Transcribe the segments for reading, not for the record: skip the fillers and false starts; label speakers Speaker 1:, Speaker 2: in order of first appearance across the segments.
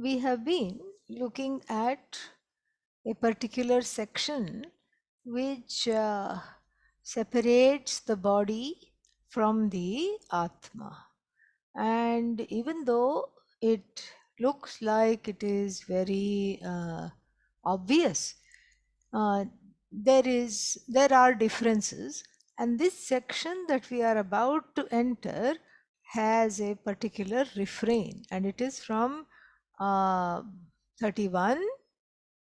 Speaker 1: we have been looking at a particular section which separates the body from the Atma. And even though it looks like it is very obvious, uh, there are differences, and this section that we are about to enter has a particular refrain, and it is from uh, 31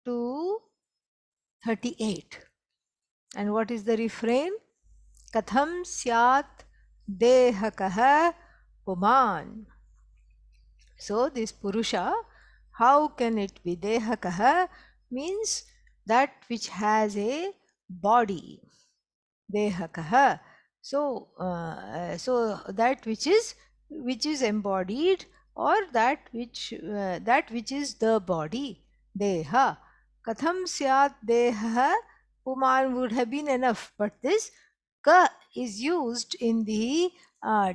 Speaker 1: to 38. And what is the refrain? Katham syat dehakah puman. So this Purusha, how can it be? Dehakah means that which has a body. Dehakah. So that which is embodied, or that which is the body. Deha. Katham syat deha. Puman would have been enough, but this ka is used in the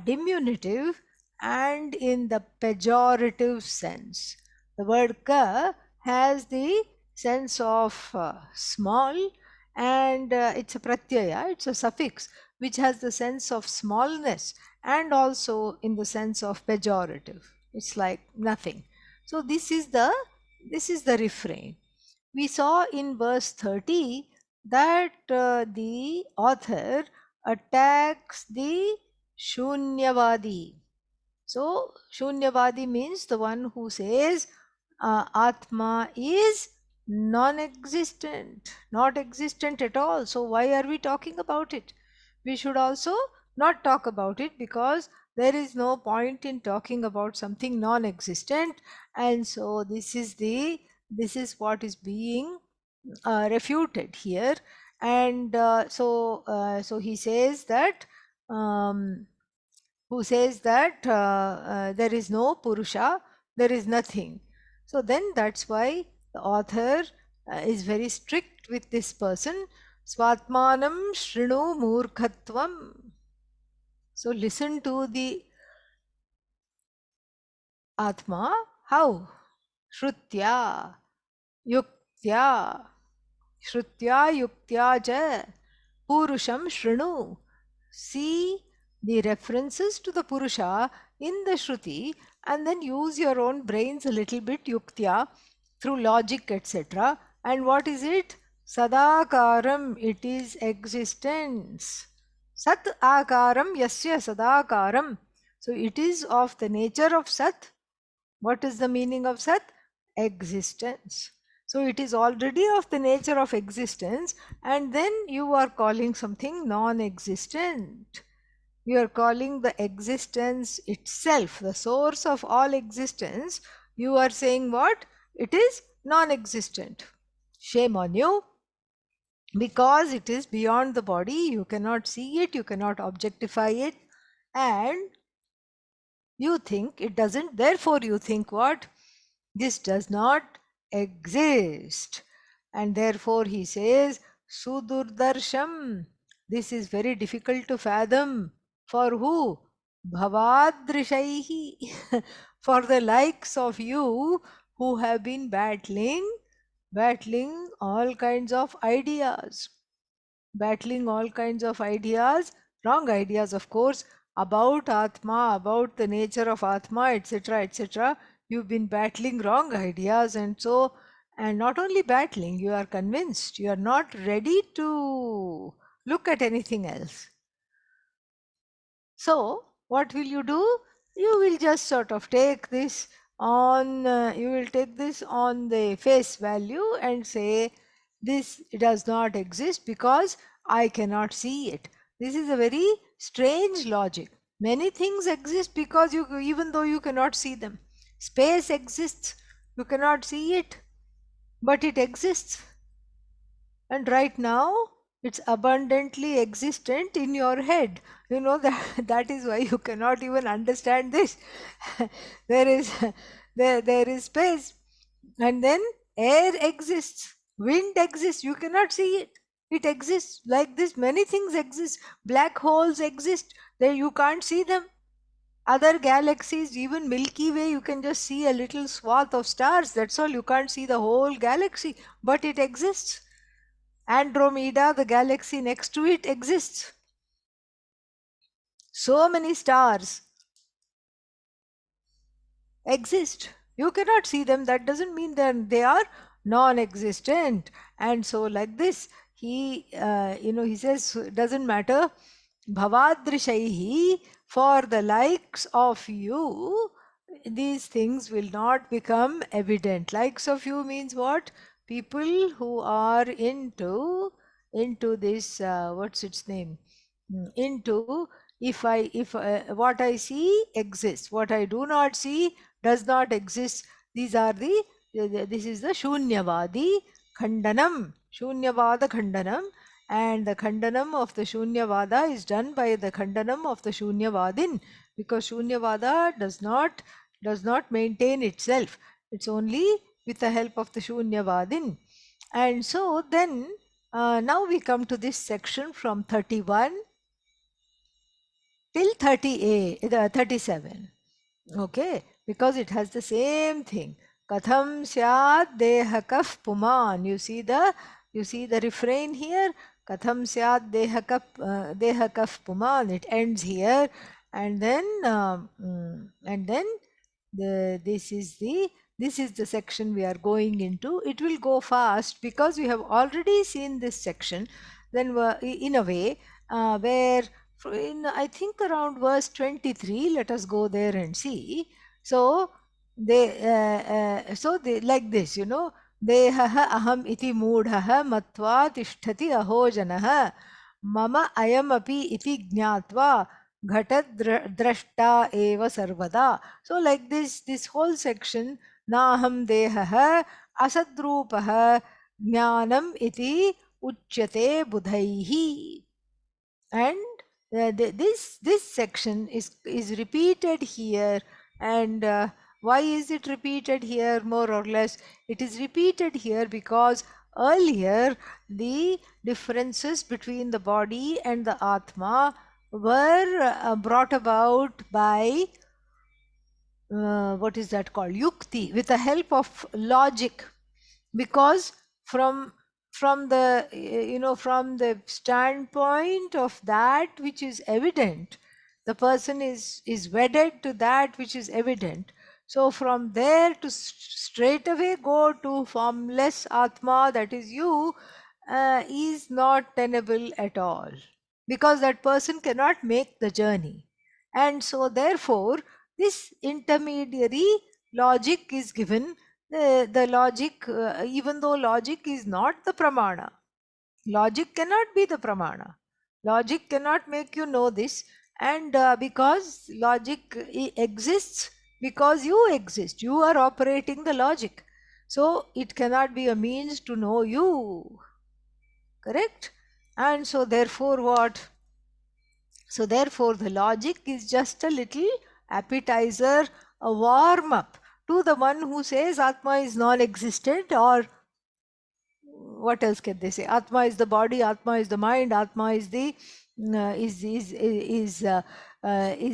Speaker 1: diminutive and in the pejorative sense. The word ka has the sense of small, and it's a pratyaya, it's a suffix which has the sense of smallness and also in the sense of pejorative. It's like nothing. So this is the refrain. We saw in verse 30 that the author attacks the Shunyavadi. So, Shunyavadi means the one who says Atma is non existent, not existent at all. So, why are we talking about it? We should also not talk about it, because there is no point in talking about something non existent. And so, this is what is being refuted here. And so he says that. Who says that there is no Purusha, there is nothing. So then that's why the author is very strict with this person. Svatmanam Shrinu Murkhatvam. So listen to the Atma. How? Shrutya, Yuktya, Shrutya Yuktya Ja, Purusham Shrinu. See the references to the Purusha in the Shruti, and then use your own brains a little bit, yuktya, through logic, etc. And what is it? Sadakaram, it is existence. Sat akaram yasya sadakaram. So it is of the nature of Sat. What is the meaning of Sat? Existence. So it is already of the nature of existence, and then you are calling something non existent. You are calling the existence itself, the source of all existence. You are saying what? It is non existent. Shame on you, because it is beyond the body. You cannot see it, you cannot objectify it, and you think it doesn't. Therefore, you think what? This does not exist. And therefore, he says, Sudurdarsham. This is very difficult to fathom. For who? Bhavadrishaihi. For the likes of you who have been battling all kinds of ideas. Battling all kinds of ideas, wrong ideas, of course, about Atma, about the nature of Atma, etc., etc. You've been battling wrong ideas, and so, and not only battling, you are convinced, you are not ready to look at anything else. So, what will you do? You will just sort of take this you will take this on the face value and say, this does not exist because I cannot see it. This is a very strange logic. Many things exist because even though you cannot see them. Space exists, you cannot see it, but it exists. And right now, it's abundantly existent in your head. You know that is why you cannot even understand this. there is there is space, and then air exists, wind exists. You cannot see it. It exists like this. Many things exist. Black holes exist. There you can't see them. Other galaxies, even Milky Way, you can just see a little swath of stars. That's all. You can't see the whole galaxy, but it exists. Andromeda, the galaxy next to it, exists. So many stars exist. You cannot see them. That doesn't mean that they are non-existent. And so, like this, he says, doesn't matter. Bhavadrishaihi, for the likes of you, these things will not become evident. Likes of you means what? People who are into this. What's its name? Into, if what I see exists, what I do not see does not exist. These are this is the Shunyavadi Khandanam, Shunyavada Khandanam, and the Khandanam of the Shunyavada is done by the Khandanam of the Shunyavadin, because Shunyavada does not maintain itself. It's only with the help of the Shunyavadin. And so then now we come to this section from 31 till 30a, 37. Okay, because it has the same thing. Katham syad dehakaf puman. You see the refrain here. Katham syad dehakaf puman. It ends here, and then this is the section we are going into. It will go fast because we have already seen this section. Then in a way, where in I think around verse 23, let us go there and see. So they like this, dehaha aham iti moodhaha matva tishtati aho janah mama ayam api iti gnatva ghatad drashta eva sarvada. So like this whole section, naham dehaha asadrupaha jnanam iti uchyate budhaihi. And this section is repeated here. And why is it repeated here? More or less, it is repeated here because earlier the differences between the body and the Atma were brought about by what is that called, yukti, with the help of logic. Because from the from the standpoint of that which is evident, the person is wedded to that which is evident. So from there to straight away go to formless Atma, that is you, is not tenable at all, because that person cannot make the journey. And so therefore this intermediary logic is given. The logic, even though logic is not the pramana, logic cannot be the pramana. Logic cannot make you know this. And because logic exists, because you exist, you are operating the logic. So it cannot be a means to know you. Correct? And so therefore what? So therefore the logic is just a little appetizer, a warm up to the one who says Atma is non-existent, or what else can they say? Atma is the body, Atma is the mind, Atma is the is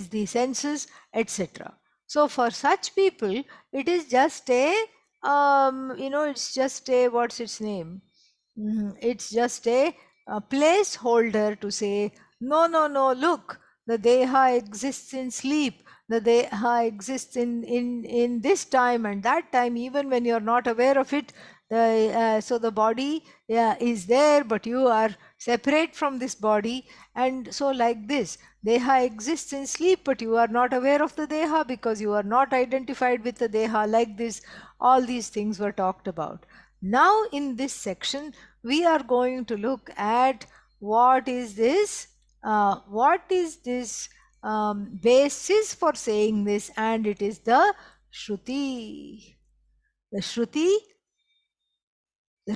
Speaker 1: the senses, etc. So for such people, it is just it's just a, what's its name? It's just a placeholder to say, no, no, no, look, the Deha exists in sleep. The Deha exists in this time and that time, even when you're not aware of it. So the body, yeah, is there, but you are separate from this body. And so like this, Deha exists in sleep, but you are not aware of the Deha because you are not identified with the Deha. Like this, all these things were talked about. Now in this section, we are going to look at what is this basis for saying this, and it is the Shruti. The Shruti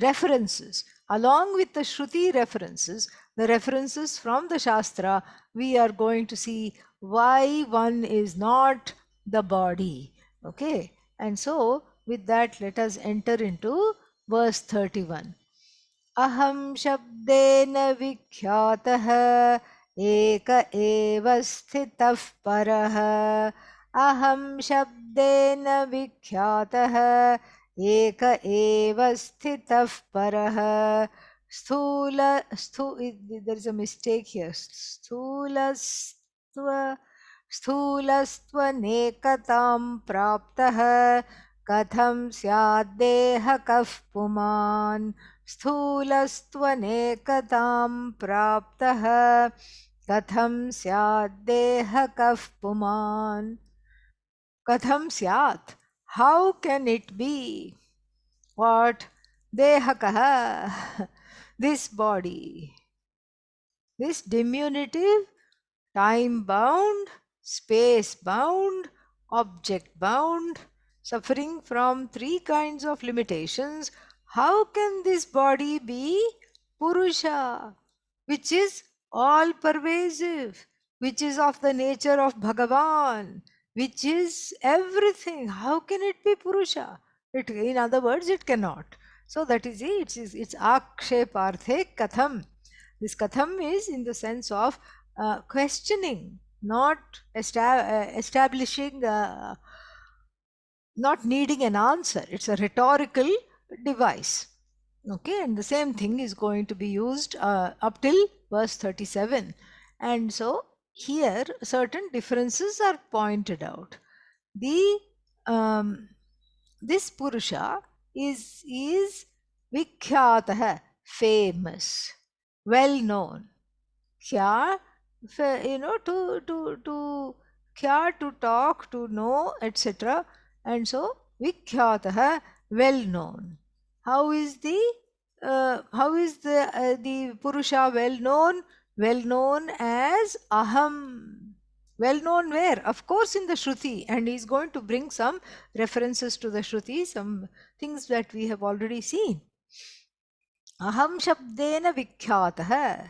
Speaker 1: references. Along with the Shruti references, the references from the Shastra, we are going to see why one is not the body. Okay, and so with that, let us enter into verse 31. Aham shabdena vikhyatah एक एव स्थितः परः अहं शब्देन विख्यातः एक एव स्थितः परः स्थूल there is a mistake here स्थूलस्त्वनेकतां प्राप्तः कथं स्याद्देहकः पुमान् स्थूलस्त्वनेकतां प्राप्तः कथं स्याद्देहकः पुमान् कथं स्यात् how can it be what dehakah this body this diminutive time bound, space bound, object bound, suffering from three kinds of limitations, how can this body be Purusha, which is all pervasive, which is of the nature of Bhagavan, which is everything? How can it be Purusha? In other words, it cannot. So that is it. It's aksheparthe katham. This katham is in the sense of questioning, not establishing, not needing an answer. It's a rhetorical device. Okay, and the same thing is going to be used up till verse 37. And so here certain differences are pointed out. The this Purusha is vikhyatah, famous, well known. Kya, to kya, to talk, to know, etc. And so vikhyatah, well known. How is the Purusha well known? Well known as aham. Well known where? Of course in the Shruti, and he's going to bring some references to the Shruti, some things that we have already seen. Aham shabdena vikhyatah,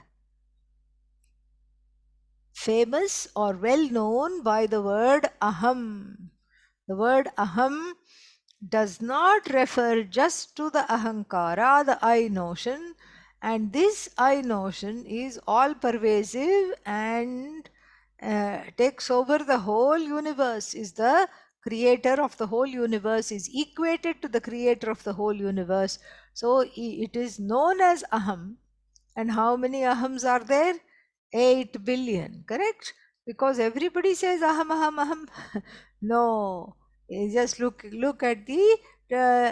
Speaker 1: famous or well known by the word aham. The word aham does not refer just to the ahankara, the I notion, and this I notion is all pervasive and takes over the whole universe, is the creator of the whole universe, is equated to the creator of the whole universe. So it is known as aham. And how many ahams are there? 8 billion, correct? Because everybody says aham, aham, aham. No, just look at the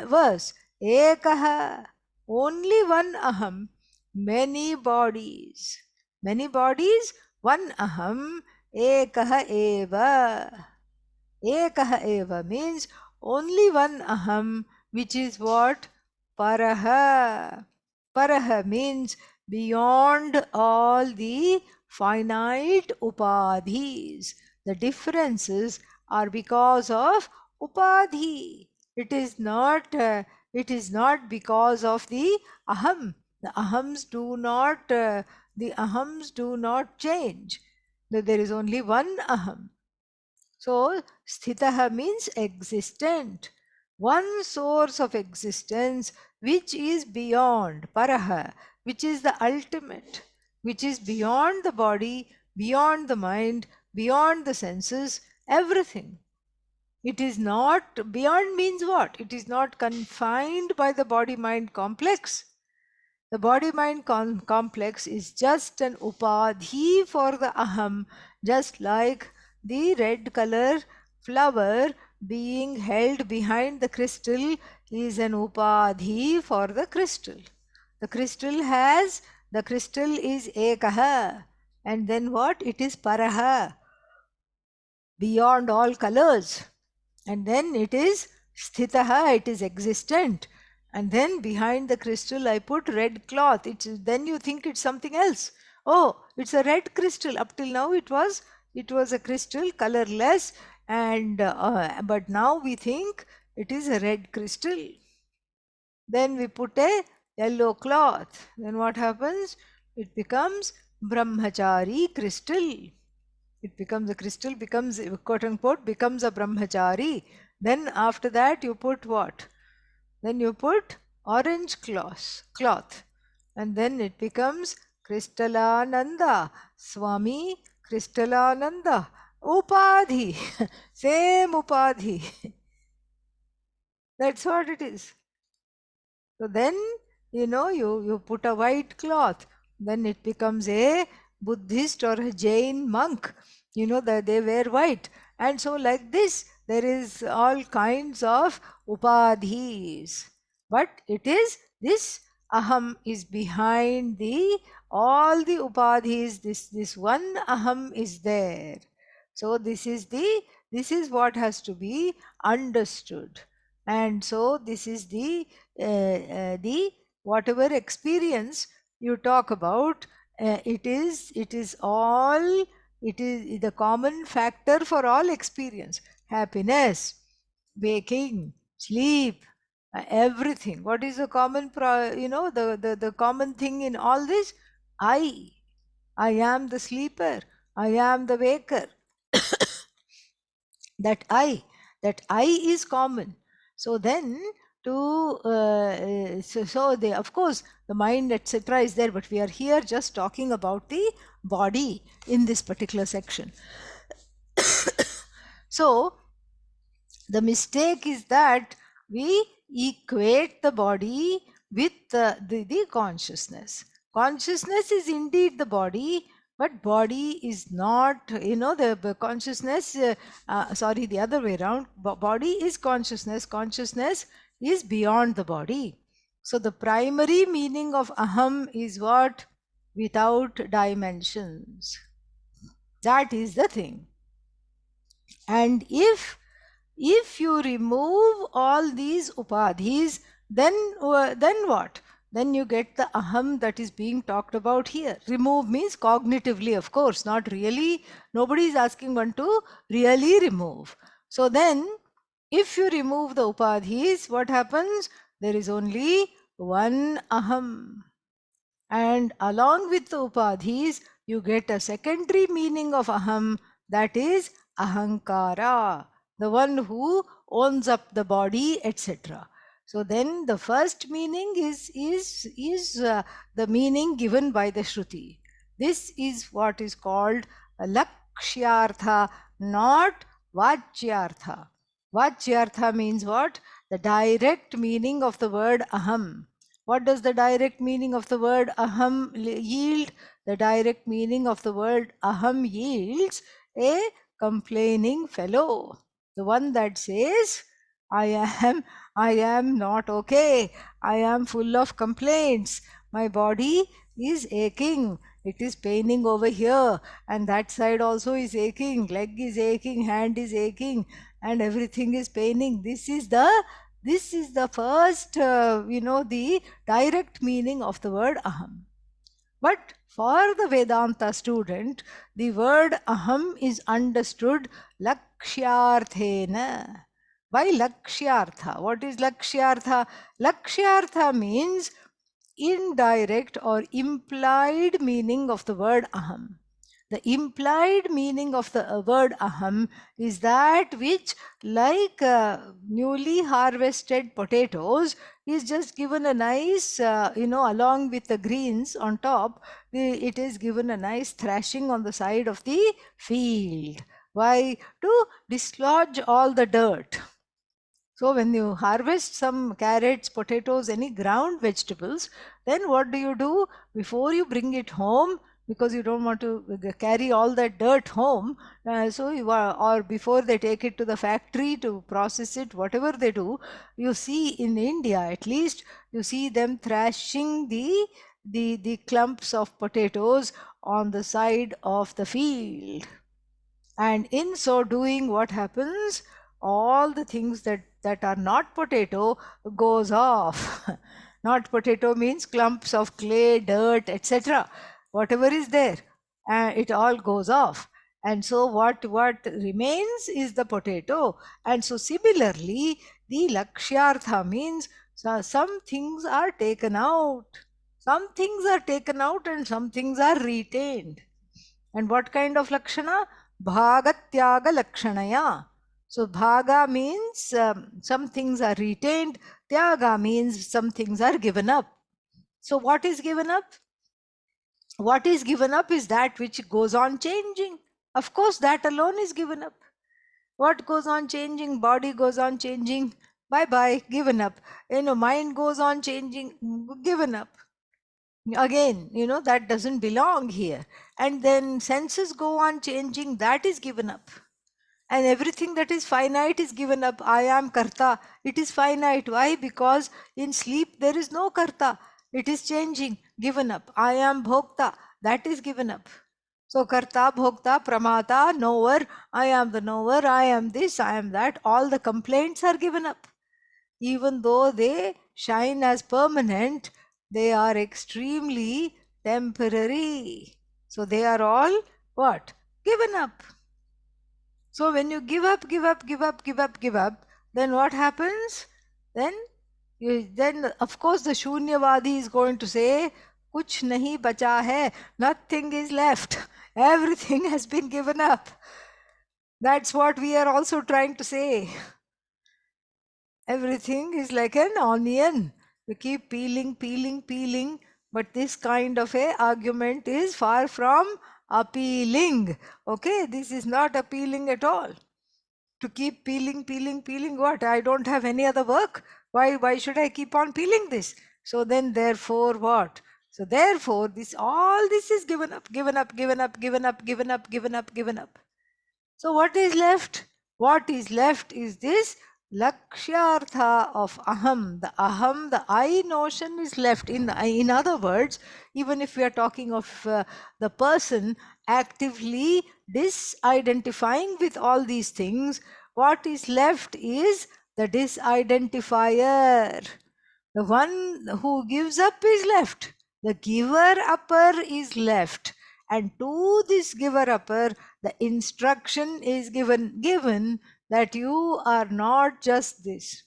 Speaker 1: verse. Ekaha, only one aham, many bodies. Many bodies, one aham, ekaha eva. Ekaha eva means only one aham, which is what? Paraha. Paraha means beyond all the finite upadhis. The differences are because of upadhi. It is not. It is not because of the aham. The ahams do not. The ahams do not change. There is only one aham. So, sthitaha means existent. One source of existence which is beyond, paraha, which is the ultimate, which is beyond the body, beyond the mind, beyond the senses, everything. It is not, beyond means what? It is not confined by the body-mind complex. The body-mind complex is just an upadhi for the aham, just like the red color flower being held behind the crystal is an upadhi for the crystal. The crystal is ekaha, and then what? It is paraha, beyond all colors. And then it is sthitaha, it is existent. And then behind the crystal I put red cloth. Then you think it's something else. Oh, it's a red crystal. Up till now it was a crystal, colorless, and but now we think it is a red crystal. Then we put a yellow cloth. Then what happens? It becomes brahmachari crystal. It becomes a crystal, becomes, quote unquote, becomes a brahmachari. Then after that you put what? Then you put orange cloth, and then it becomes Kristalananda, Swami Kristalananda, Upadhi, same Upadhi. That's what it is. So then, you put a white cloth, then it becomes a Buddhist or a Jain monk. That they wear white. And so, like this, there is all kinds of upadhis. But it is this aham is behind the all the upadhis. This one aham is there. So this is what has to be understood. And so this is the whatever experience you talk about, it is all, it is the common factor for all experience: happiness, waking, sleep, everything. What is the common the common thing in all this? I i am the sleeper, I am the waker. That I is common. So then, so they, of course, the mind etc is there, but we are here just talking about the body in this particular section. So the mistake is that we equate the body with the consciousness. Consciousness is indeed the body, but body is not, the consciousness, sorry, the other way around. Body is consciousness, consciousness is beyond the body. So the primary meaning of aham is what? Without dimensions. That is the thing. And if you remove all these upadhis, then what? Then you get the aham that is being talked about here. Remove means cognitively, of course, not really. Nobody is asking one to really remove. So then, if you remove the upadhis, what happens? There is only one aham. And along with the upadhis, you get a secondary meaning of aham, that is ahankara, the one who owns up the body, etc. So then the first meaning is the meaning given by the Shruti. This is what is called lakshyartha, not vachyartha. Vachyartha means what? The direct meaning of the word aham. What does the direct meaning of the word aham yield? The direct meaning of the word aham yields a complaining fellow. The one that says, I am, I am not okay. I am full of complaints. My body is aching. It is paining over here, and that side also is aching. Leg is aching, hand is aching, and everything is paining. This is the first, the direct meaning of the word aham. But for the Vedanta student, the word aham is understood lakshyarthena. By lakshyartha, what is lakshyartha? Lakshyartha means indirect or implied meaning of the word aham. The implied meaning of the word aham is that which, like newly harvested potatoes, is just given a nice, along with the greens on top, it is given a nice thrashing on the side of the field. Why? To dislodge all the dirt. So when you harvest some carrots, potatoes, any ground vegetables, then what do? Before you bring it home, because you don't want to carry all that dirt home, so you are, or before they take it to the factory to process it, whatever they do, you see in India at least, you see them thrashing the clumps of potatoes on the side of the field. And in so doing, what happens? All the things that are not potato goes off. Not potato means clumps of clay, dirt, etc. Whatever is there, it all goes off. And so what remains is the potato. And so similarly, the lakshyartha means, some things are taken out. Some things are taken out and some things are retained. And what kind of lakshana? Bhagatyaga lakshanaya. So bhaga means some things are retained, tyaga means some things are given up. So what is given up? What is given up is that which goes on changing. Of course, that alone is given up. What goes on changing? Body goes on changing. Bye bye, given up. Mind goes on changing, given up. Again, that doesn't belong here. And then senses go on changing, that is given up. And everything that is finite is given up. I am karta. It is finite. Why? Because in sleep there is no karta. It is changing, given up. I am bhokta. That is given up. So karta, bhokta, pramata, knower, I am the knower, I am this, I am that. All the complaints are given up. Even though they shine as permanent, they are extremely temporary. So they are all what? Given up. So when you give up, give up, give up, give up, give up, then what happens? Then of course the Shunyavadi is going to say, Kuch nahi bacha hai, nothing is left. Everything has been given up. That's what we are also trying to say. Everything is like an onion. We keep peeling, peeling, peeling, but this kind of a argument is far from appealing. Okay, this is not appealing at all. To keep peeling, peeling, peeling what? I don't have any other work. Why should I keep on peeling this? So then therefore what? So therefore all this is given up, given up, given up, given up, given up, given up, given up. So what is left? What is left is this lakshyartha of aham. The aham, the I notion is left. In other words, even if we are talking of the person actively disidentifying with all these things, what is left is the disidentifier. The one who gives up is left. The giver upper is left. And to this giver upper, the instruction is given that you are not just this.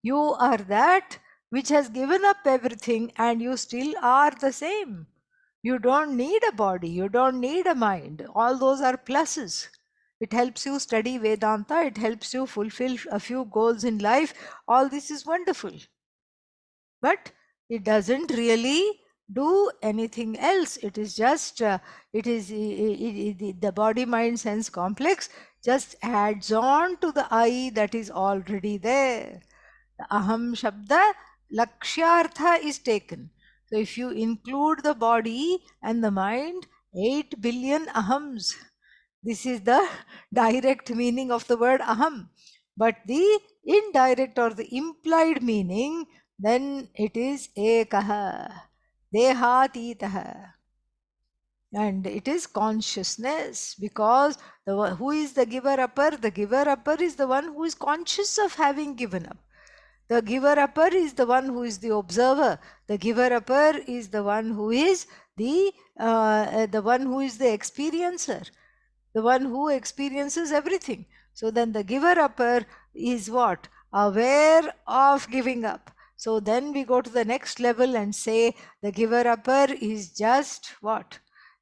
Speaker 1: You are that which has given up everything and you still are the same. You don't need a body, you don't need a mind. All those are pluses. It helps you study Vedanta, it helps you fulfill a few goals in life. All this is wonderful. But it doesn't really do anything else. It is just the body mind sense complex just adds on to the I that is already there. The aham shabda lakshyartha is taken. So if you include the body and the mind, 8 billion ahams. This is the direct meaning of the word aham. But the indirect or the implied meaning, then it is ekaha, dehatitaha. And it is consciousness, because who is the giver upper? The giver upper is the one who is conscious of having given up. The giver upper is the one who is the observer. The giver upper is the one who is the one who is the experiencer, the one who experiences everything. So then the giver upper is what? Aware of giving up. So then we go to the next level and say the giver upper is just what?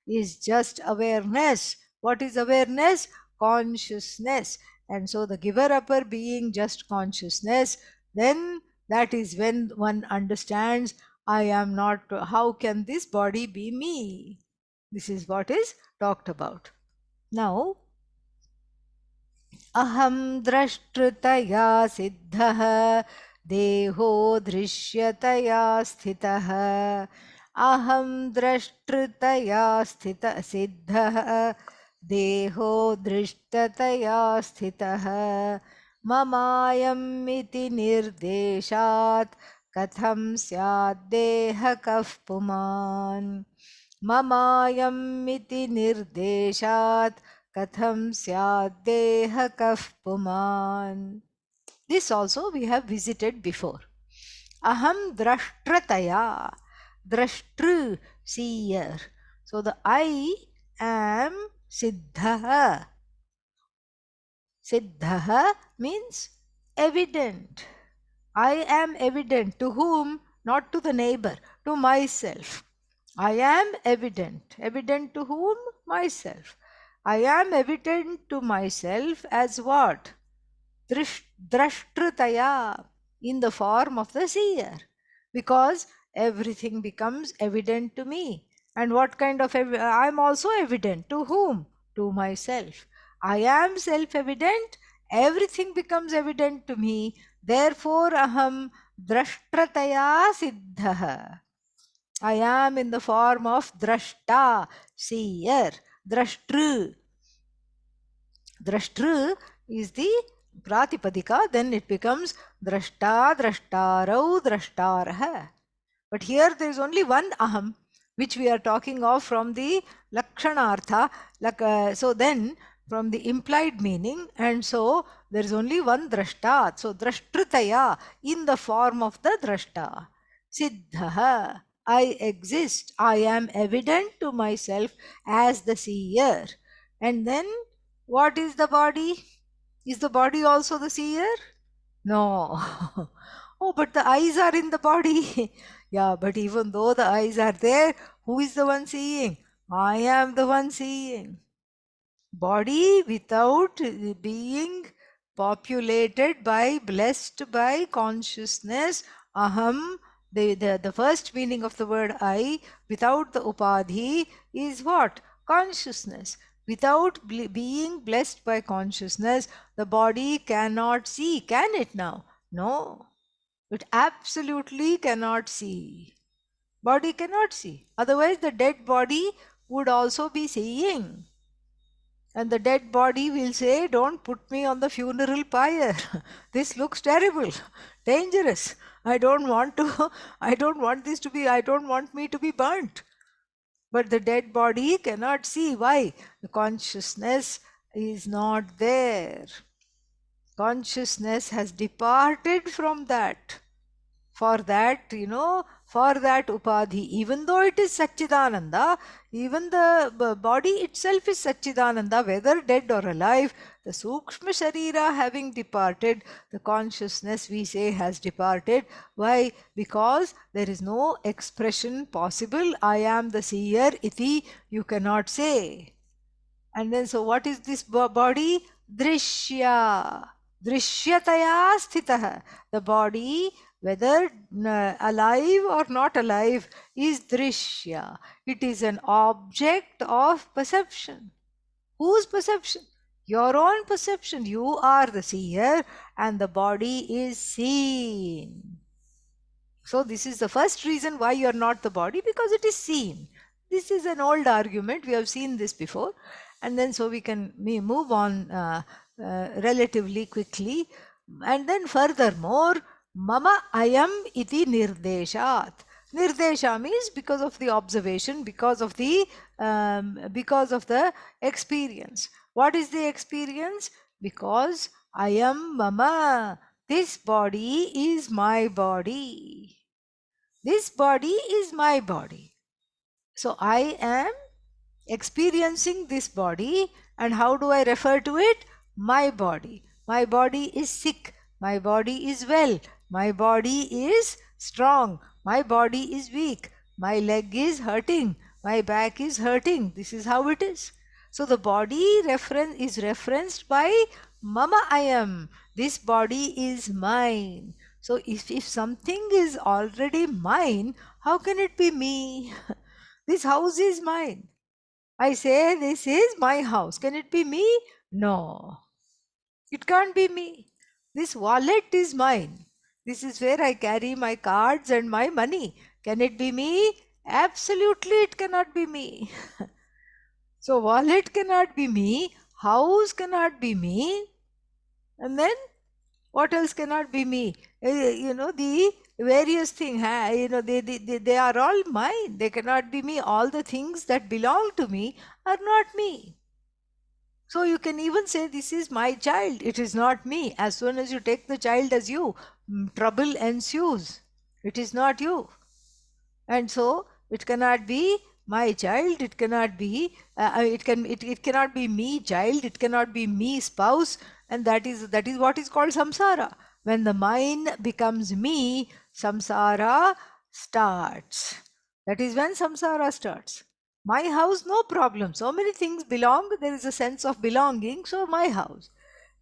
Speaker 1: Is just awareness. What is awareness? Consciousness. And so the giver upper being just consciousness, then that is when one understands, I am not, how can this body be me? This is what is talked about. Now, aham drashtritaya siddhah deho drishyataya sthitah. Aham drashtritaya siddhah deho drishtataya sthitah. Mamayam iti nirdeshat katham syad deha kaf puman. Mamayam iti nirdeshat katham syaddeha kaf puman. This also we have visited before. Aham drashtrataya. Drashtru, seer. So the I am siddha. Siddha means evident. I am evident. To whom? Not to the neighbor, to myself. I am evident. Evident to whom? Myself. I am evident to myself as what? Drashtritaya, in the form of the seer. Because everything becomes evident to me. And what kind of I am also evident to whom? To myself. I am self evident, everything becomes evident to me, therefore aham drashtrataya siddha. I am in the form of drashta, seer, drashtru. Drashtru is the pratipadika, then it becomes drashta, drashtarau, drashtarah. But here there is only one aham, which we are talking of from the lakshanartha. So then, from the implied meaning, and so there is only one drashta. So drashtritaya, in the form of the drashta. Siddha, I exist, I am evident to myself as the seer. And then, what is the body? Is the body also the seer? No. Oh, but the eyes are in the body. Yeah, but even though the eyes are there, who is the one seeing? I am the one seeing. Body without being populated by, blessed by consciousness, aham, the first meaning of the word I, without the upadhi, is what? Consciousness. Without being blessed by consciousness, the body cannot see, can it now? No, it absolutely cannot see. Body cannot see. Otherwise, the dead body would also be seeing. And the dead body will say, don't put me on the funeral pyre. This looks terrible, dangerous. I don't want to, I don't want this to be, I don't want me to be burnt. But the dead body cannot see. Why? The consciousness is not there. Consciousness has departed from that. For that, for that upadhi, even though it is Satchidananda, even the body itself is Satchidananda, whether dead or alive, the Sukshma Sharira having departed, the consciousness we say has departed. Why? Because there is no expression possible. I am the seer, iti, you cannot say. And then, so what is this body? Drishya. Drishyataya sthitah. The body, whether alive or not alive, is drishya. It is an object of perception. Whose perception? Your own perception. You are the seer and the body is seen. So this is the first reason why you are not the body, because it is seen. This is an old argument. We have seen this before. And then so we can move on relatively quickly. And then furthermore, mama ayam iti nirdeshat. Nirdesha means because of the observation, because of the experience. What is the experience? Because I am mama. This body is my body. This body is my body. So I am experiencing this body, and how do I refer to it? My body. My body is sick. My body is well. My body is strong. My body is weak. My leg is hurting. My back is hurting. This is how it is. So the body is referenced by Mama I am. This body is mine. So if something is already mine, how can it be me? This house is mine. I say this is my house. Can it be me? No. It can't be me. This wallet is mine. This is where I carry my cards and my money. Can it be me? Absolutely it cannot be me. So wallet cannot be me. House cannot be me. And then what else cannot be me? The various things, they are all mine. They cannot be me. All the things that belong to me are not me. So you can even say, this is my child. It is not me. As soon as you take the child as you, trouble ensues. It is not you. And so it cannot be my child, it cannot be it cannot be me child, it cannot be me spouse. And that is what is called samsara. When the mind becomes me, samsara starts. That is when samsara starts. My house, no problem. So many things belong, there is a sense of belonging. So my house.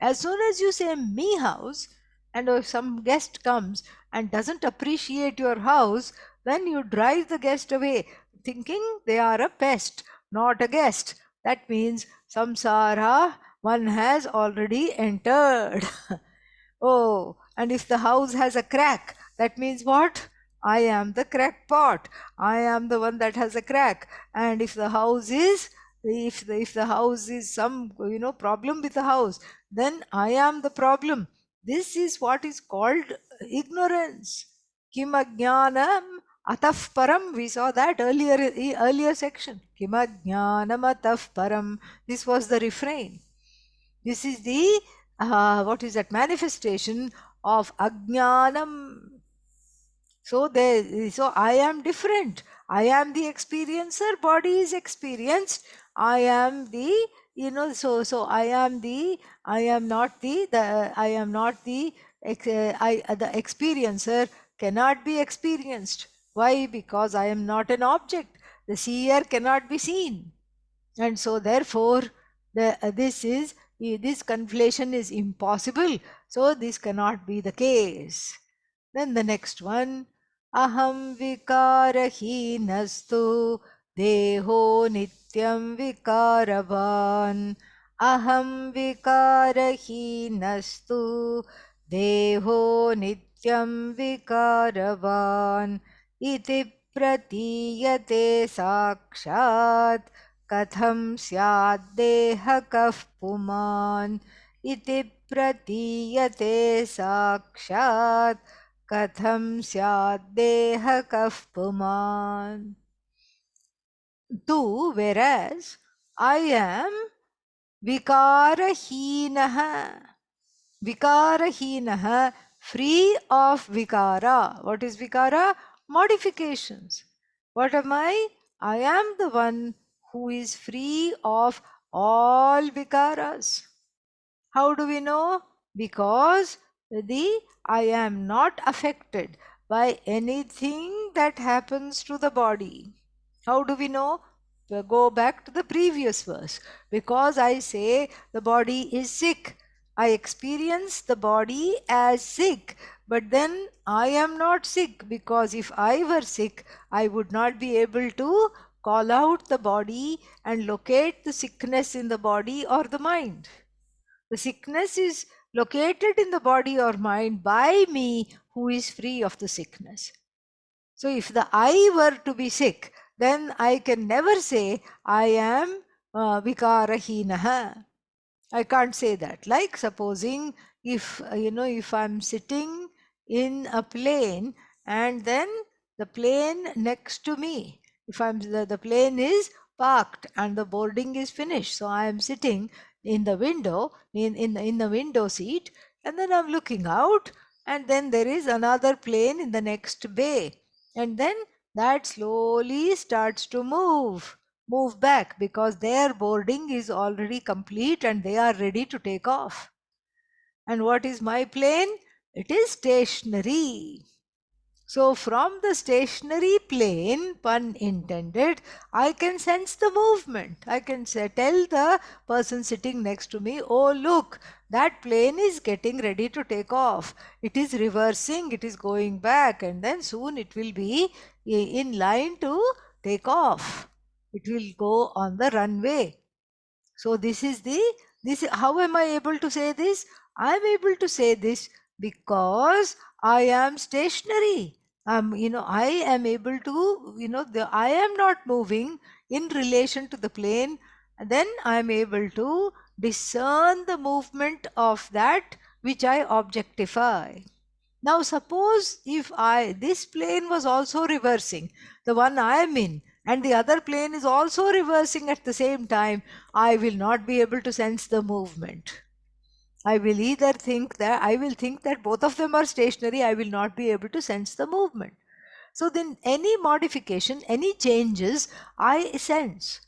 Speaker 1: As soon as you say me house, and if some guest comes and doesn't appreciate your house, then you drive the guest away. thinking they are a pest, not a guest. That means samsara, one has already entered. Oh, and if the house has a crack, that means what? I am the crackpot. I am the one that has a crack. And if the house is, if the house is some problem with the house, then I am the problem. This is what is called ignorance. Kim ajnanam ataf param. We saw that earlier section. Kim ajnanam ataf param. This was the refrain. This is the what is that manifestation of ajnanam. So I am different. I am the experiencer. Body is experienced. I am the so I am the I am not the I am not the the experiencer cannot be experienced. Why? Because I am not an object. The seer cannot be seen, and so therefore this conflation is impossible. So this cannot be the case. Then the next one, aham vikarahinastu deho nityam vikaravan. Aham vikarahinastu deho nityam vikaravan. Iti pratiyate sakshat katham syad kaf puman. Iti pratiyate sakshat katham syad kaf puman. Tu, whereas I am vikarahinaha. Vikarahinaha, free of vikara. What is vikara? Modifications. What am I? I am the one who is free of all vikaras. How do we know? Because I am not affected by anything that happens to the body. How do we know? Go back to the previous verse. Because I say the body is sick, I experience the body as sick, but then I am not sick, because if I were sick, I would not be able to call out the body and locate the sickness in the body or the mind. The sickness is located in the body or mind by me, who is free of the sickness. So if the I were to be sick, then I can never say I am vikarahinaha. I can't say that. Like supposing if if I'm sitting in a plane and then the plane next to me, if the plane is parked and the boarding is finished, so I am sitting in the window in the window seat, and then I'm looking out, and then there is another plane in the next bay, and then that slowly starts to move back, because their boarding is already complete and they are ready to take off. And what is my plane? It is stationary. So from the stationary plane, pun intended, I can sense the movement. I can tell the person sitting next to me, oh look, that plane is getting ready to take off. It is reversing, it is going back, and then soon it will be in line to take off. It will go on the runway. So this how am I able to say this? I am able to say this because I am stationary. I am able to, I am not moving in relation to the plane. Then I am able to discern the movement of that which I objectify. Now suppose if this plane was also reversing, the one I am in, and the other plane is also reversing at the same time, I will not be able to sense the movement. I will think that both of them are stationary. I will not be able to sense the movement. So then any modification, any changes, I sense.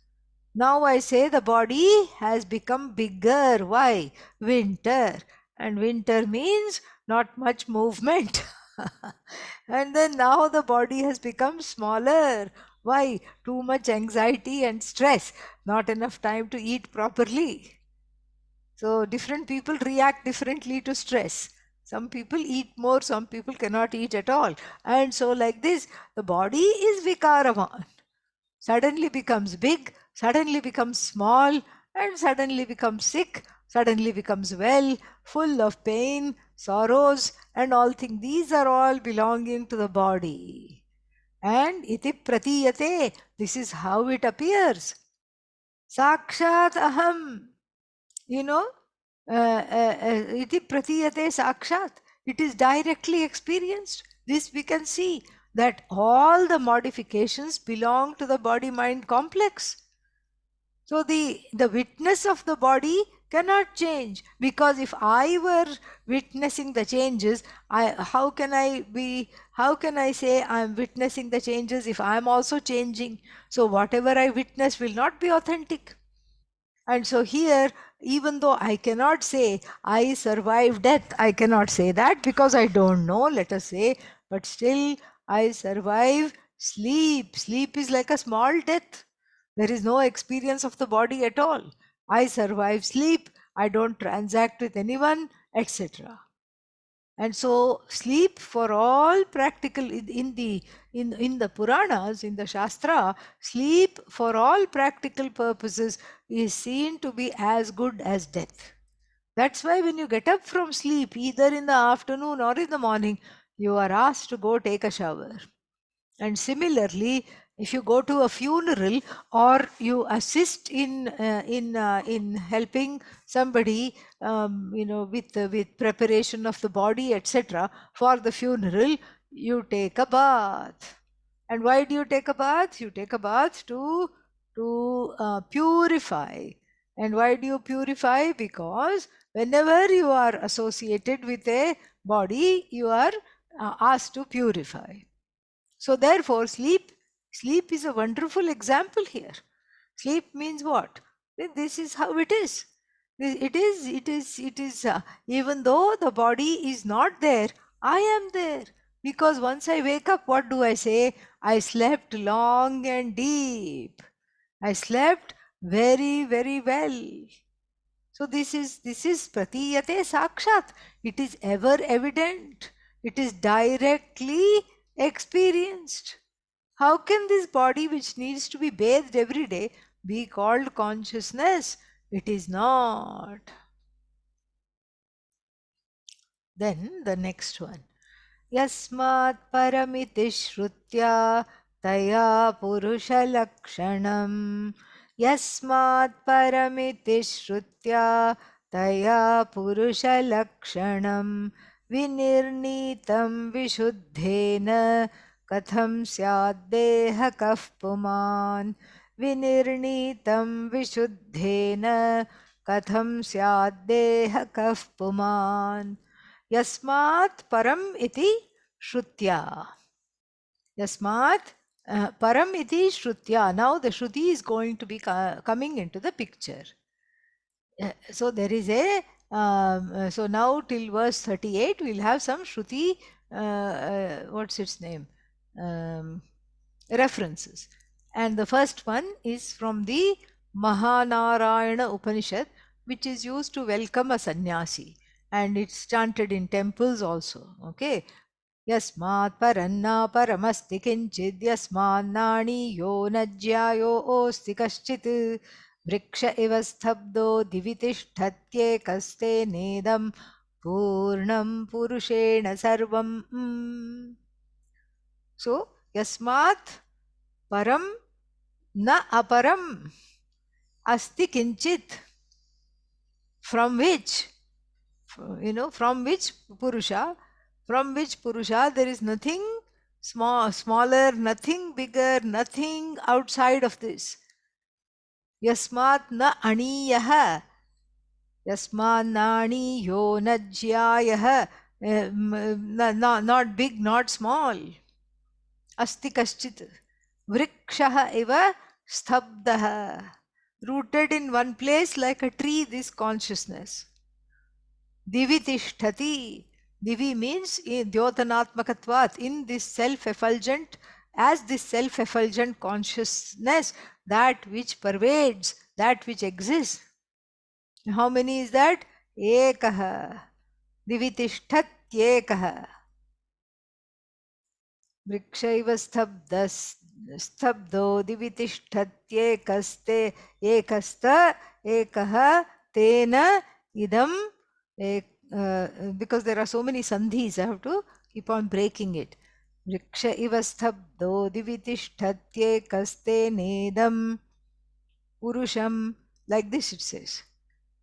Speaker 1: Now I say the body has become bigger. Why? Winter. And winter means not much movement. And then now the body has become smaller. Why? Too much anxiety and stress. Not enough time to eat properly. So different people react differently to stress. Some people eat more, some people cannot eat at all. And so like this, the body is vikaravan. suddenly becomes big, suddenly becomes small, and suddenly becomes sick, suddenly becomes well, full of pain, sorrows, and all things. These are all belonging to the body. And iti pratiyate, this is how it appears. Sakshat aham, you know, iti pratiyate sakshat. It is directly experienced. This we can see that all the modifications belong to the body-mind complex. So the witness of the body cannot change, because if I were witnessing the changes, how can I say I'm witnessing the changes if I'm also changing? So whatever I witness will not be authentic. And so here, even though I cannot say I survive death, I cannot say that because I don't know, let us say, but still I survive sleep. Sleep is like a small death. There is no experience of the body at all. I survive sleep, I don't transact with anyone, etc. And so sleep for all practical in the Puranas, in the Shastra, sleep for all practical purposes is seen to be as good as death. That's why when you get up from sleep, either in the afternoon or in the morning, you are asked to go take a shower. And similarly, if you go to a funeral or you assist in helping somebody, with preparation of the body, etc., for the funeral, you take a bath. And why do you take a bath? You take a bath to purify. And why do you purify? Because whenever you are associated with a body, you are asked to purify. So therefore, sleep is a wonderful example here. Sleep means what? This is how it is. It is. Even though the body is not there, I am there. Because once I wake up, what do I say? I slept long and deep. I slept very, very well. So this is pratiyate sakshat. It is ever evident. It is directly experienced. How can this body, which needs to be bathed every day, be called consciousness? It is not. Then the next one. Yasmat paramiti shrutya taya purusha lakshanam. Yasmat paramiti shrutya taya purusha lakshanam. Vinirnitam vishuddhena katham syaddeha kaf puman. Vinirnitam vishuddhena katham syaddeha kaf puman. Yasmat param iti shrutya. Yasmat param iti shrutya. Now the shruti is going to be coming into the picture. So there is so now till verse 38 we'll have some shruti, what's its name? Um, References. And the first one is from the Mahanarayana Upanishad, which is used to welcome a sannyasi, and it's chanted in temples also. Okay. Yasmat paranna paramasti kinchid yasmannani yo najyayo osti kaschit vriksha iva stabdo divitishtatye kaste nedam purnam purushena sarvam. So, yasmat param na aparam asti kinchit, from which, from which purusha there is nothing smaller, nothing bigger, nothing outside of this. Yasmat na aniyah, yasmat naniyo najyayah, not big, not small. Asti kaschit vrikshaha eva stabdaha, rooted in one place like a tree, this consciousness. Divitishtati. Divi means dyotanatmakatvat, in this self-effulgent, as this self-effulgent consciousness, that which pervades, that which exists. How many is that? Ekaha. Divitishtat ekaha. Vrikshaiva stabdas स्तब्धो दिवितिष्ठत्येकस्ते ekasta ekaha tena idam because there are so many sandhis, I have to keep on breaking it. Vriksha iva stabdo divitishtatyekaste nedam purusham. Like this it says.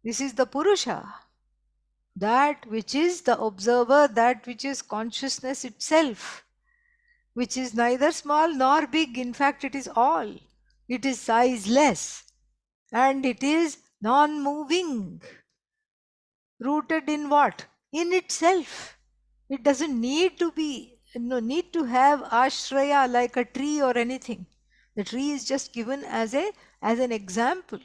Speaker 1: This is the Purusha, that which is the observer, that which is consciousness itself, which is neither small nor big. In fact, it is all. It is sizeless and it is non moving. Rooted in what? In itself. It doesn't need to be, no need to have ashraya like a tree or anything. The tree is just given as an example.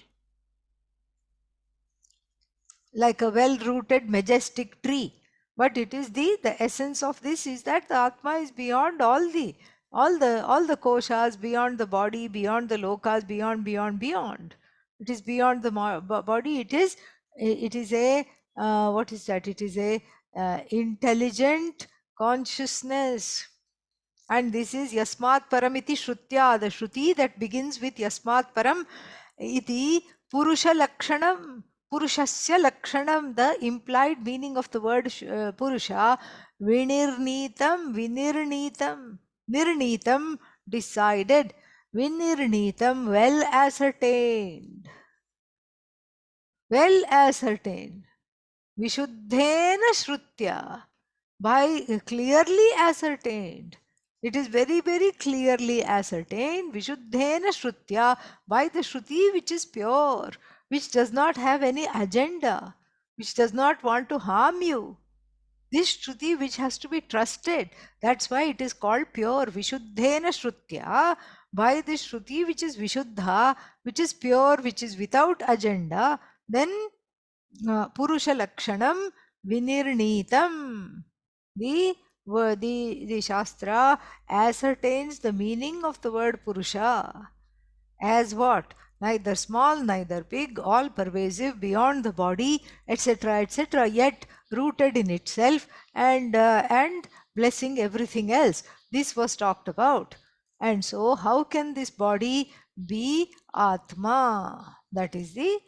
Speaker 1: Like a well-rooted, majestic tree. But it is the essence of this is that the Atma is beyond all the koshas, beyond the body, beyond the lokas, beyond. It is beyond the body. It is a what is that? It is a intelligent consciousness. And this is Yasmat Paramiti Shrutya, the Shruti that begins with Yasmat Param iti Purusha Lakshanam. Purushasya Lakshanam, the implied meaning of the word Purusha, Vinirnitam, Nirnitam, decided, Vinirnitam, well ascertained, Vishuddhena Shrutya, by clearly ascertained. It is very, very clearly ascertained, Vishuddhena Shrutya, by the Shruti which is pure, which does not have any agenda, which does not want to harm you. This Shruti which has to be trusted. That's why it is called pure. Vishuddhena Shrutya, by this Shruti which is Vishuddha, which is pure, which is without agenda, then Purusha Lakshanam Vinirnitam. The Shastra ascertains the meaning of the word Purusha as what? Neither small, neither big, all pervasive, beyond the body, etc., yet rooted in itself and blessing everything else. This was talked about. And so, how can this body be Atma? That is the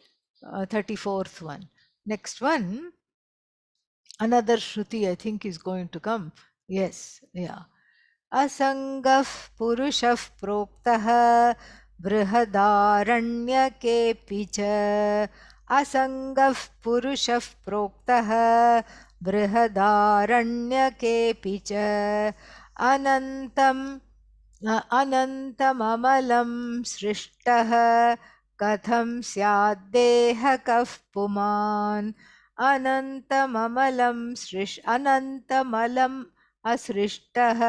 Speaker 1: 34th one. Next one, another Shruti I think is going to come. Yes, yeah. असङ्गः पुरुषः प्रोक्तः बृहदारण्यकेऽपि च असङ्गः पुरुषः प्रोक्तः बृहदारण्यकेऽपि च अनन्तममलं सृष्टः कथं स्याद्देहकः पुमान् अनन्तमलम् असृष्टः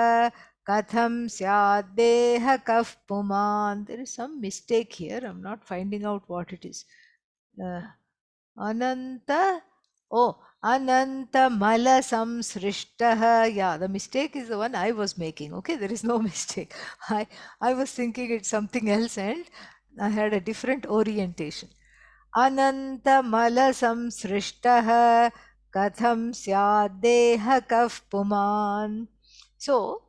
Speaker 1: katham syaddeha puman. There is some mistake here. I'm not finding out what it is. Ananta. Oh, Ananta Mala Samsrishtaha. Yeah, the mistake is the one I was making. Okay, there is no mistake. I was thinking it's something else and I had a different orientation. Ananta Mala Samsrishtaha Katham Syaddeha Puman. So,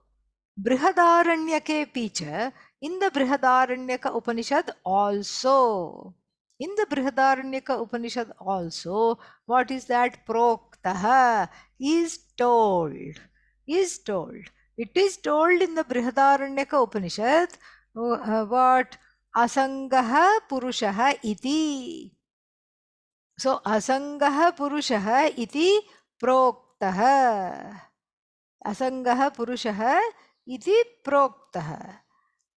Speaker 1: Brihadaranyake Picha, in the Brihadaranyaka Upanishad also. In the Brihadaranyaka Upanishad also, what is that? Proktaha is told. Is told. It is told in the Brihadaranyaka Upanishad what? Asangaha Purushaha iti. So, Asangaha Purushaha iti Proktaha. Asangaha Purushaha iti Proktaha.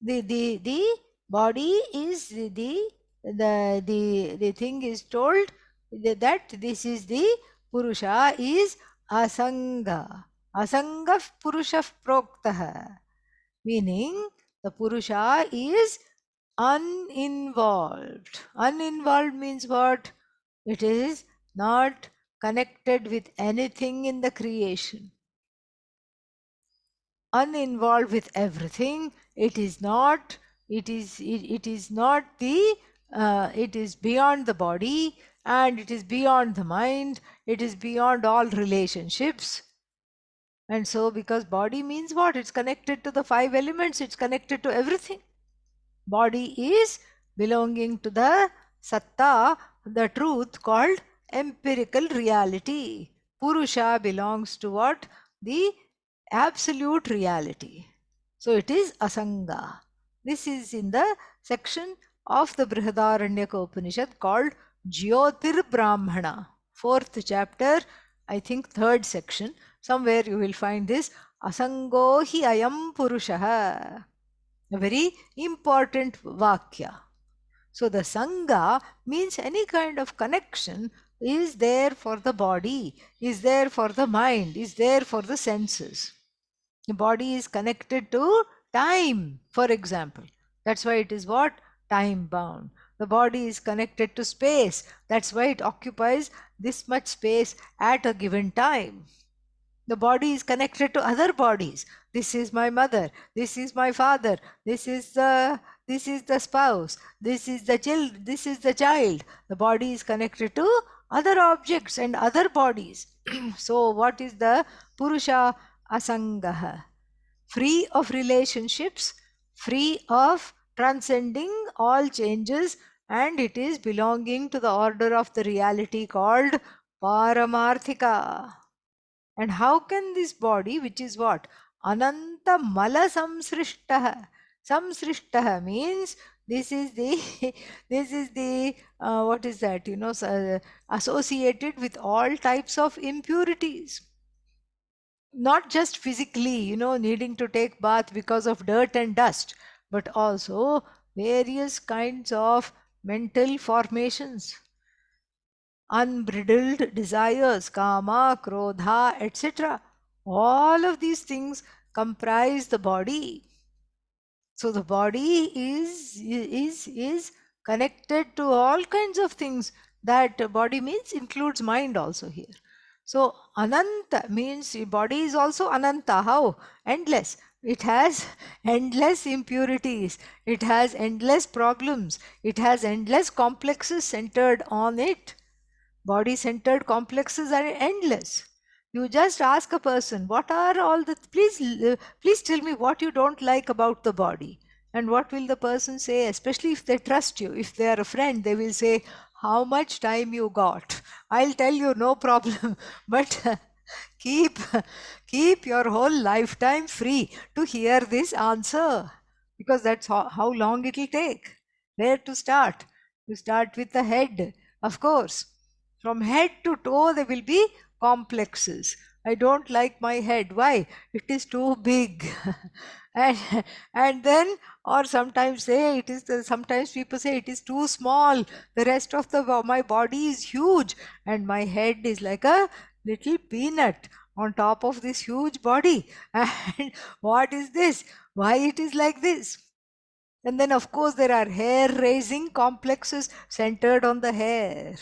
Speaker 1: The body is the thing is told that this is the Purusha is Asanga. Asanga Purusha Proktaha. Meaning the Purusha is uninvolved. Uninvolved means what? It is not connected with anything in the creation. Uninvolved with everything. It is not the it is beyond the body and it is beyond the mind. It is beyond all relationships. And so, because body means what? It's connected to the five elements, it's connected to everything. Body is belonging to the satta, the truth called empirical reality. Purusha belongs to what? The absolute reality. So it is asanga. This is in the section of the Brihadaranyaka Upanishad called Jyotir Brahmana, fourth chapter, I think third section. Somewhere you will find this Asango hi ayam purushaha, a very important vakya. So the sangha means any kind of connection is there for the body, is there for the mind, is there for the senses. The body is connected to time, for example. That's why it is what? Time bound. The body is connected to space. That's why it occupies this much space at a given time. The body is connected to other bodies. This is my mother, this is my father, this is the spouse, this is the child. The body is connected to other objects and other bodies. So what is the purusha? Asangaha, free of relationships, free of transcending all changes, and it is belonging to the order of the reality called Paramarthika. And how can this body, which is what? Ananta mala samsrishtah. Samsrishtah means this is the this is the what is that? Associated with all types of impurities. Not just physically, needing to take bath because of dirt and dust, but also various kinds of mental formations, unbridled desires, kama, krodha, etc. All of these things comprise the body. So the body is connected to all kinds of things. That body means includes mind also here. So ananta means body is also ananta. How? Endless. It has endless impurities. It has endless problems. It has endless complexes centered on it. Body centered complexes are endless. You just ask a person, what are all the, please tell me what you don't like about the body. And what will the person say? Especially if they trust you, if they are a friend, they will say, how much time you got? I'll tell you, no problem. But keep keep your whole lifetime free to hear this answer, because that's how long it will take. Where to start? You start with the head, of course. From head to toe, there will be complexes. I don't like my head. Why? It is too big. and, and then, or sometimes say it is, sometimes people say it is too small. The rest of my body is huge, and my head is like a little peanut on top of this huge body. And what is this? Why it is like this? And then, of course, there are hair raising complexes centered on the hair.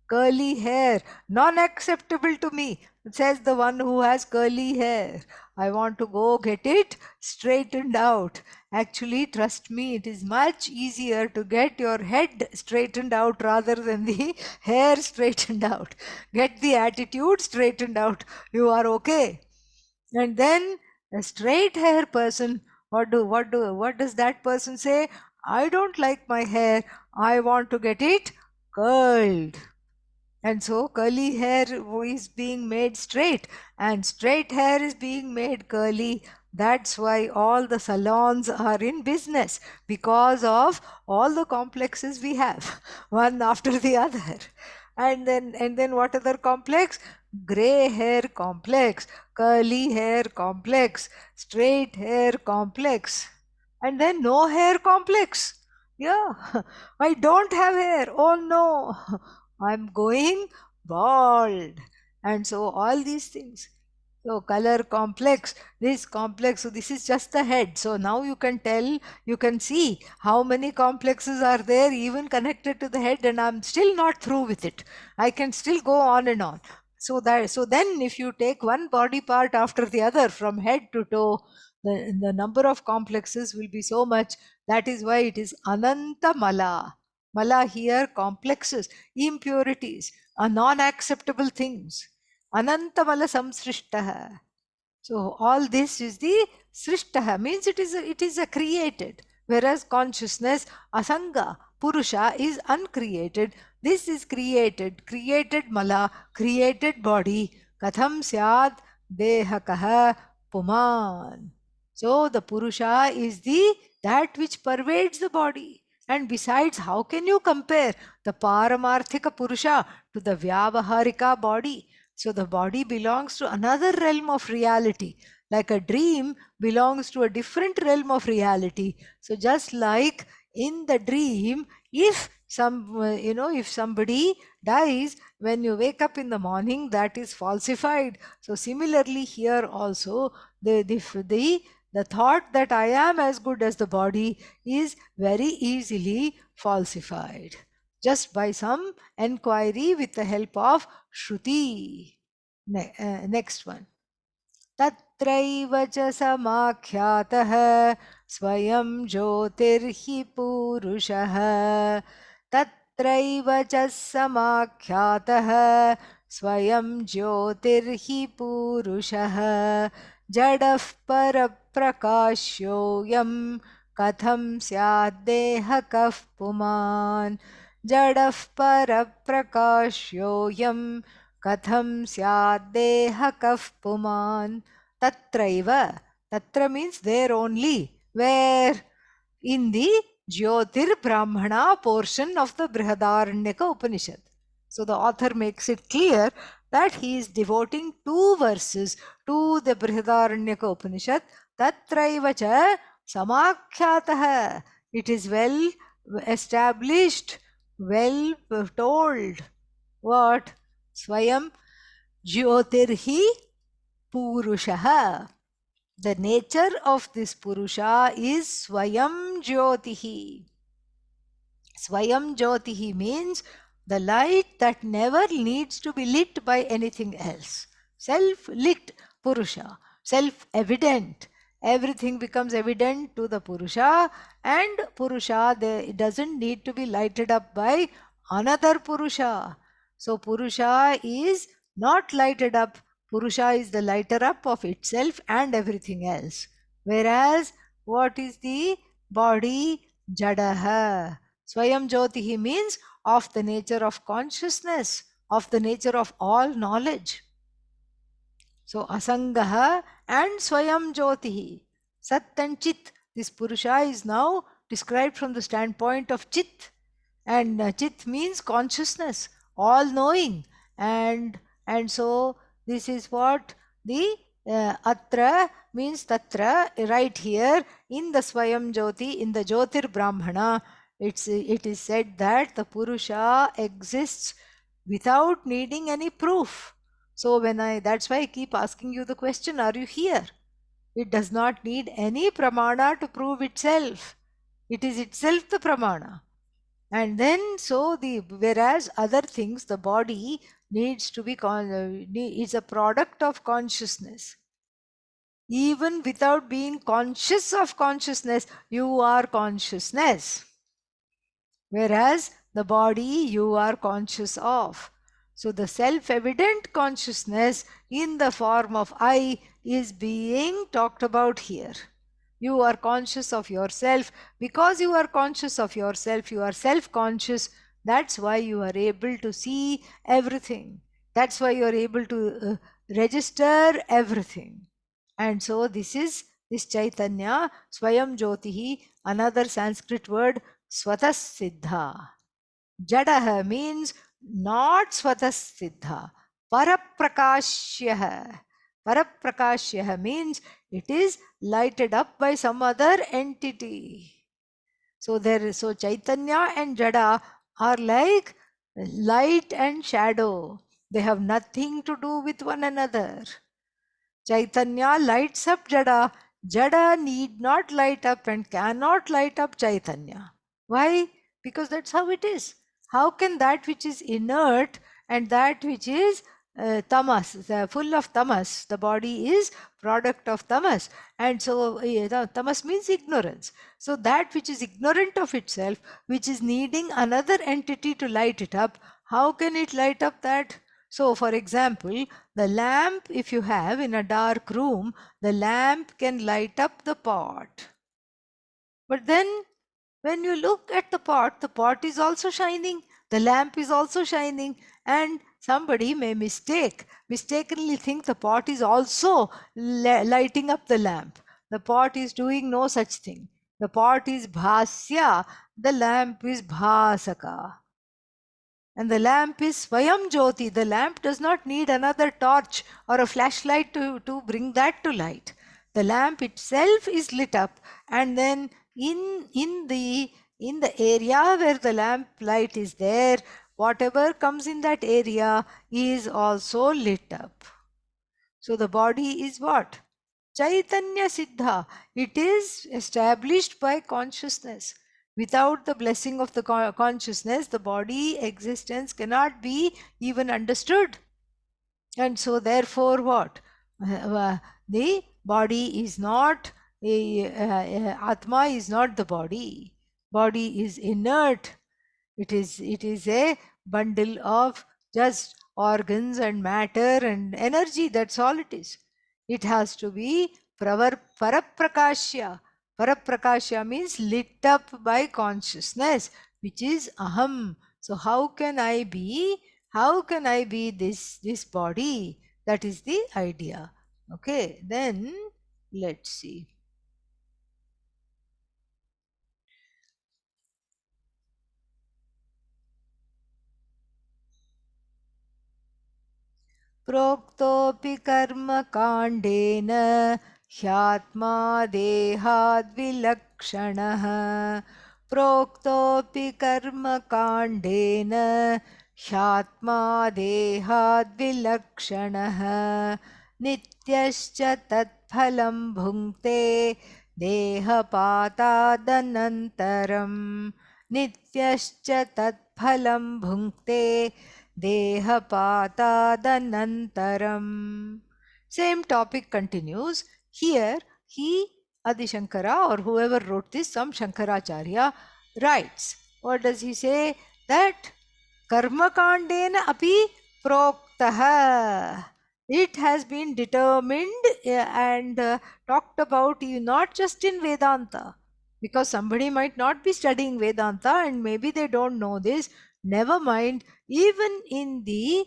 Speaker 1: Curly hair, non-acceptable to me, says the one who has curly hair. I want to go get it straightened out. Actually, trust me, it is much easier to get your head straightened out rather than the hair straightened out. Get the attitude straightened out. You are okay. And then a straight hair person, what does that person say? I don't like my hair. I want to get it curled. And so curly hair is being made straight, and straight hair is being made curly. That's why all the salons are in business, because of all the complexes we have, one after the other. And then what other complex? Gray hair complex, curly hair complex, straight hair complex, and then no hair complex. Yeah, I don't have hair. Oh no, I'm going bald. And so all these things. So color complex, this complex. So this is just the head. So now you can tell, you can see how many complexes are there even connected to the head, and I'm still not through with it. I can still go on and on. So then if you take one body part after the other from head to toe, the number of complexes will be so much. That is why it is Ananta Mala. Mala here, complexes, impurities, are non acceptable things. Anantamala samsrishtaha. So all this is the Srishtaha, means it is a created, whereas consciousness, Asanga, Purusha is uncreated. This is created mala, created body. Katham syad dehakaha puman. So the Purusha is the that which pervades the body. And besides, how can you compare the Paramarthika Purusha to the Vyavaharika body? So the body belongs to another realm of reality. Like a dream belongs to a different realm of reality. So just like in the dream, if if somebody dies, when you wake up in the morning, that is falsified. So similarly here also, the thought that I am as good as the body is very easily falsified just by some enquiry with the help of Shruti. Next one. तत्रैव च समाख्यातः स्वयं ज्योतिर्हि पूरुषः तत्रैव च समाख्यातः स्वयं ज्योतिर्हि पूरुषः जडः परप्रकाश्योऽयं कथं स्याद्देहकः पुमान् जडः परप्रकाश्योऽयं कथम स्याद्देहकः पुमान् tatraiva. Tatra means there only. Where? In the Jyotir Brahmana portion of the Brihadaranyaka Upanishad. So the author makes it clear that he is devoting 2 verses to the Brihadaranyaka Upanishad. Tatraiva cha samakhyatah. It is well established, well told. What? Swayam Jyotirhi Purushaha. The nature of this Purusha is Swayam Jyotihi. Swayam Jyotihi means the light that never needs to be lit by anything else. Self-lit Purusha, self-evident. Everything becomes evident to the Purusha, and Purusha it doesn't need to be lighted up by another Purusha. So Purusha is not lighted up. Purusha is the lighter up of itself and everything else. Whereas what is the body? Jadaha. Swayam Jyotihi means of the nature of consciousness, of the nature of all knowledge. So Asangaha and Swayam Jyotihi. Sat and Chit. This Purusha is now described from the standpoint of Chit. And Chit means consciousness, all knowing. And so this is what the Atra means Tatra, right here in the Swayam Jyoti, in the Jyotir Brahmana. It is said that the Purusha exists without needing any proof. So that's why I keep asking you the question, are you here? It does not need any pramana to prove itself. It is itself the pramana. And then whereas other things, the body needs to be, is a product of consciousness. Even without being conscious of consciousness, you are consciousness. Whereas the body you are conscious of. So the self-evident consciousness in the form of I is being talked about here. You are conscious of yourself. Because you are conscious of yourself, you are self-conscious. That's why you are able to see everything. That's why you are able to register everything. And so this Chaitanya, Swayam Jyotihi, another Sanskrit word, Swatas Siddha. Jadaha means not Swatas Siddha. Paraprakashyah. Paraprakashyah means it is lighted up by some other entity. So Chaitanya and Jada are like light and shadow. They have nothing to do with one another. Chaitanya lights up Jada. Jada need not light up and cannot light up Chaitanya. Why? Because that's how it is. How can that which is inert and that which is tamas, full of tamas, the body is product of tamas, and so tamas means ignorance. So that which is ignorant of itself, which is needing another entity to light it up, how can it light up that? So for example, the lamp, if you have in a dark room, the lamp can light up the pot. But then when you look at the pot is also shining, the lamp is also shining, and somebody may mistakenly think the pot is also lighting up the lamp. The pot is doing no such thing. The pot is bhasya, the lamp is bhasaka. And the lamp is Swayam Jyoti. The lamp does not need another torch or a flashlight to bring that to light. The lamp itself is lit up, and then in the area where the lamp light is there, whatever comes in that area is also lit up. So the body is what? Chaitanya Siddha. It is established by consciousness. Without the blessing of the consciousness, the body existence cannot be even understood. And so therefore what? The body is not, Atma is not the body. Body is inert. It is a bundle of just organs and matter and energy. That's all it is. It has to be paraprakashya. Paraprakashya means lit up by consciousness, which is aham. So how can I be? How can I be this body? That is the idea. Okay, then let's see. प्रोक्तोऽपि कर्मकाण्डेन ह्यात्मा देहाद्विलक्षणः प्रोक्तोऽपि कर्मकाण्डेन ह्यात्मा देहाद्विलक्षणः नित्यश्च तत्फलं भुङ्क्ते देहपातादनन्तरम् नित्यश्च तत्फलं भुङ्क्ते Dehapatadanantaram. Same topic continues. Here, he, Adi Shankara, or whoever wrote this, some Shankaracharya, writes. What does he say? That Karmakandena api proktaha. It has been determined and talked about not just in Vedanta. Because somebody might not be studying Vedanta and maybe they don't know this. Never mind, even in the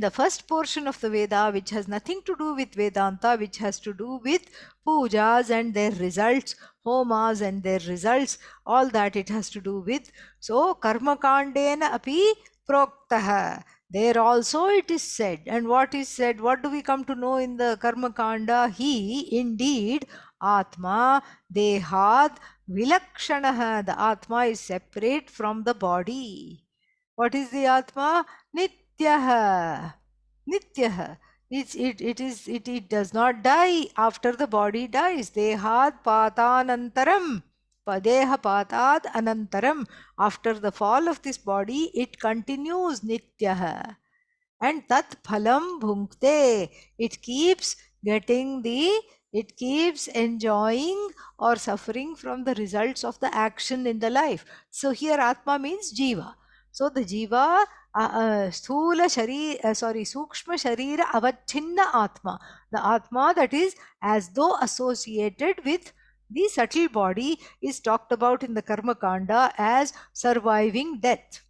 Speaker 1: first portion of the Veda, which has nothing to do with Vedanta, which has to do with pujas and their results, homas and their results, all that it has to do with. So, karma kandena api proktaha. There also it is said. And what is said? What do we come to know in the karma kanda? He, indeed, Atma, Dehad, Vilakshanaha. The Atma is separate from the body. What is the Atma? Nityaha. Nityaha. It does not die after the body dies. Dehad patanantaram. Padeha patad anantaram. After the fall of this body, it continues Nityaha. And tat phalam bhunkte. It keeps enjoying or suffering from the results of the action in the life. So here Atma means Jiva. So the Jiva, Sukshma Sharira Avachinna Atma. The Atma that is as though associated with the subtle body is talked about in the Karma Kanda as surviving death.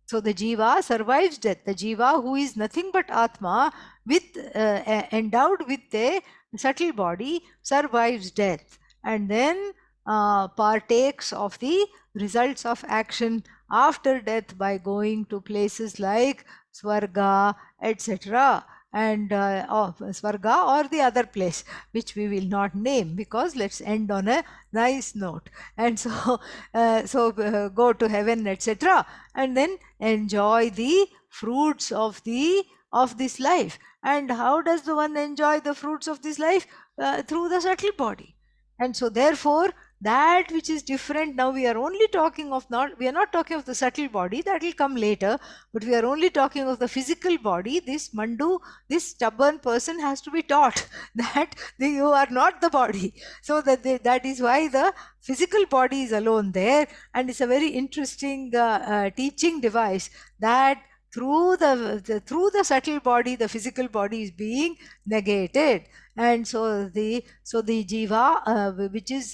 Speaker 1: So the Jiva survives death. The Jiva, who is nothing but Atma, endowed with a subtle body, survives death and then partakes of the results of action after death by going to places like Swarga, etc. And Swarga or the other place, which we will not name because let's end on a nice note. And so, go to heaven, etc. And then enjoy the fruits of this life. And how does the one enjoy the fruits of this life? Through the subtle body. And so therefore that which is different, now we are only talking of we are not talking of the subtle body, that will come later, but we are only talking of the physical body. This Mandu, this stubborn person has to be taught that you are not the body. So that is why the physical body is alone there. And it's a very interesting teaching device that through the subtle body, the physical body is being negated. And so the jiva, which is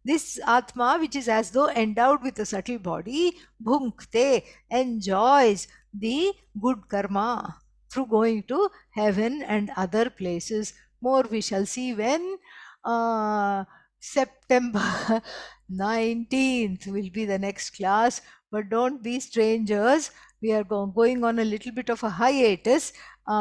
Speaker 1: this atma, which is as though endowed with a subtle body, bhunkte, enjoys the good karma through going to heaven and other places. More we shall see when September 19th will be the next class. But don't be strangers. We are going on a little bit of a hiatus.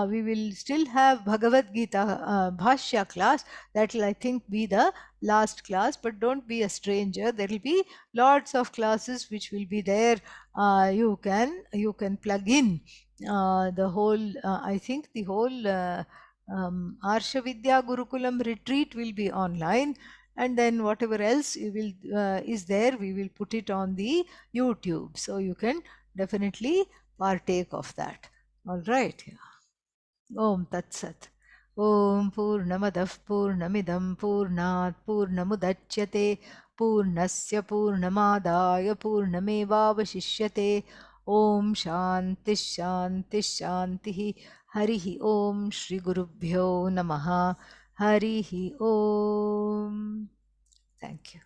Speaker 1: We will still have Bhagavad Gita Bhashya class. That will, I think, be the last class. But don't be a stranger. There will be lots of classes which will be there. You can plug in the whole. I think the whole Arsha Vidya Gurukulam retreat will be online, and then whatever else is there, we will put it on the YouTube, so you can definitely partake of that. All right. Om Tat Sat. Om Purnamadah Purnamidam Purnat Purnamudachyate Purnasya Purnamadaya Purnamevavashishyate. Om Shanti Shanti Shanti. Harihi Om Shri Gurubhyo Namaha. Harihi Om. Thank you.